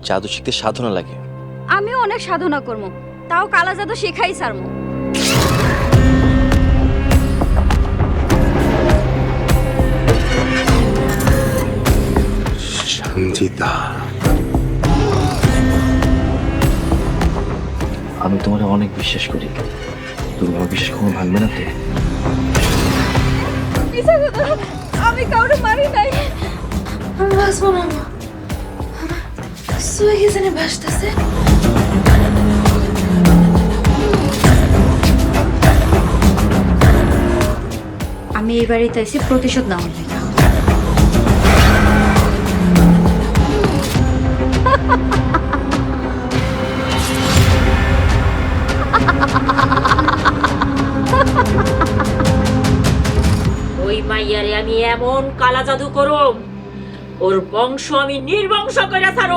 জাদু শিখতে সাধনা লাগে। আমিও অনেক সাধনা করবো, তাও কালা জাদু শেখাই সারমু। সঞ্জিতা, আমি তোমার অনেক বিশ্বাস করি, তুমি আমার বিশ্বাস কখনো ভাঙবে না তো? আমি কাউরে মারি নাই। আমি বাঁচবো না, শুয়ে গেছে না, ভাসতেছে। আমি এই বাড়িতে এসে প্রতিশোধ নেওয়ার লেগে। ওই মাইয়ারে আমি এমন কালা জাদু করব, ওর বংশ আমি নির্বংশ করে ছাড়ব।